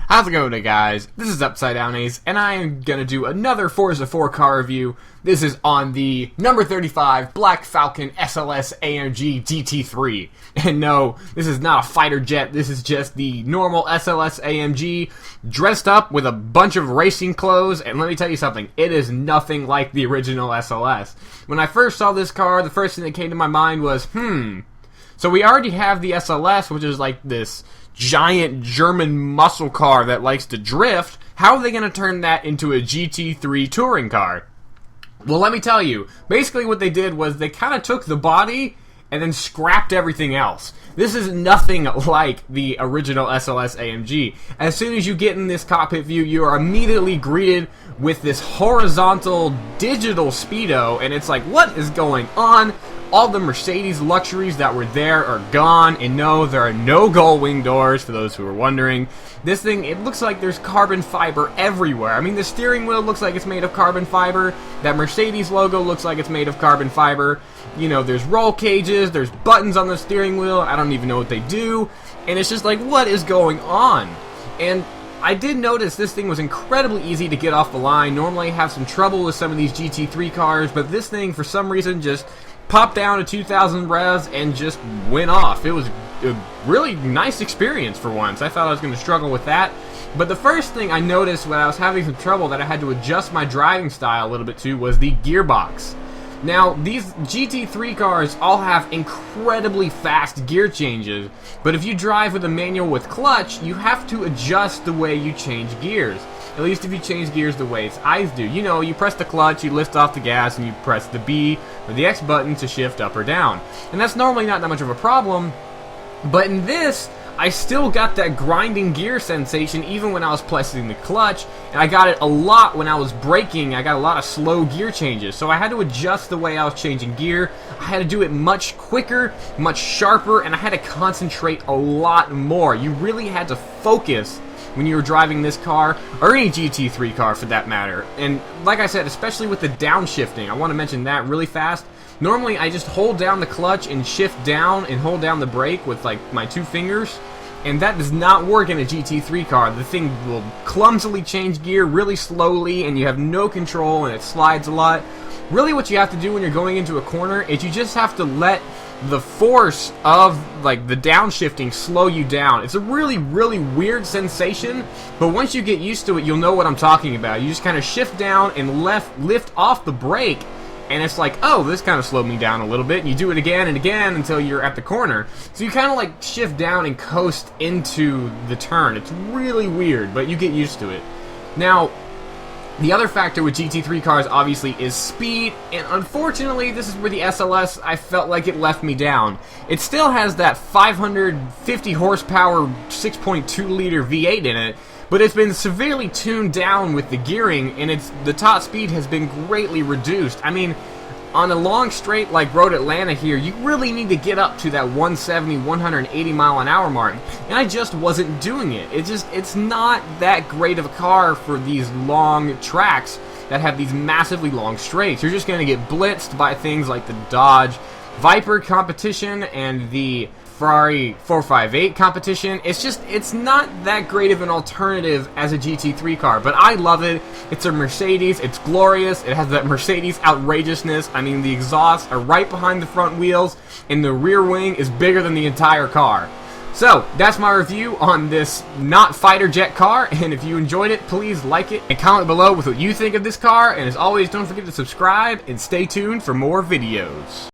How's it going today, guys? This is Upside Down Ace, and I am going to do another Forza 4 car review. This is on the number 35 Black Falcon SLS AMG GT3. And no, this is not a fighter jet, this is just the normal SLS AMG dressed up with a bunch of racing clothes, and let me tell you something, it is nothing like the original SLS. When I first saw this car, the first thing that came to my mind was, so we already have the SLS, which is like this giant German muscle car that likes to drift. How are they going to turn that into a GT3 touring car? Well, let me tell you. Basically what they did was they kind of took the body and then scrapped everything else. This is nothing like the original SLS AMG. As soon as you get in this cockpit view, you are immediately greeted with this horizontal digital speedo, and it's like, what is going on? All the Mercedes luxuries that were there are gone, and no, there are no gull wing doors, for those who are wondering. This thing, it looks like there's carbon fiber everywhere. I mean, the steering wheel looks like it's made of carbon fiber. That Mercedes logo looks like it's made of carbon fiber. You know, there's roll cages, there's buttons on the steering wheel, I don't even know what they do. And it's just like, what is going on? And I did notice this thing was incredibly easy to get off the line. Normally I have some trouble with some of these GT3 cars, but this thing, for some reason, just popped down to 2,000 revs and just went off. It was a really nice experience for once. I thought I was going to struggle with that. But the first thing I noticed when I was having some trouble that I had to adjust my driving style a little bit to was the gearbox. Now, these GT3 cars all have incredibly fast gear changes, but if you drive with a manual with clutch, you have to adjust the way you change gears. At least if you change gears the way its eyes do. You know, you press the clutch, you lift off the gas, and you press the B or the X button to shift up or down. And that's normally not that much of a problem, but in this, I still got that grinding gear sensation even when I was pressing the clutch, and I got it a lot when I was braking. I got a lot of slow gear changes, so I had to adjust the way I was changing gear. I had to do it much quicker, much sharper, and I had to concentrate a lot more. You really had to focus when you were driving this car, or any GT3 car for that matter. And like I said, especially with the downshifting, I want to mention that really fast. Normally I just hold down the clutch and shift down and hold down the brake with like my two fingers, and that does not work in a GT3 car. The thing will clumsily change gear really slowly, and you have no control, and it slides a lot. Really what you have to do when you're going into a corner is you just have to let the force of like the downshifting slow you down. It's a really weird sensation, but once you get used to it, you'll know what I'm talking about. You just kind of shift down and lift off the brake, and it's like, oh, this kind of slowed me down a little bit, and you do it again and again until you're at the corner. So you kind of like shift down and coast into the turn. It's really weird, but you get used to it. Now, the other factor with GT3 cars, obviously, is speed, and unfortunately, this is where the SLS, I felt like it left me down. It still has that 550 horsepower, 6.2 liter V8 in it, but it's been severely tuned down with the gearing, and the top speed has been greatly reduced. I mean, on a long straight like Road Atlanta here, you really need to get up to that 170, 180 mile an hour mark, and I just wasn't doing it. It's not that great of a car for these long tracks that have these massively long straights. You're just going to get blitzed by things like the Dodge Viper competition and the Ferrari 458 competition. It's not that great of an alternative as a GT3 car, but I love it. It's a Mercedes, it's glorious, it has that Mercedes outrageousness. I mean, the exhausts are right behind the front wheels, and the rear wing is bigger than the entire car. So, that's my review on this not fighter jet car, and if you enjoyed it, please like it and comment below with what you think of this car, and as always, don't forget to subscribe and stay tuned for more videos.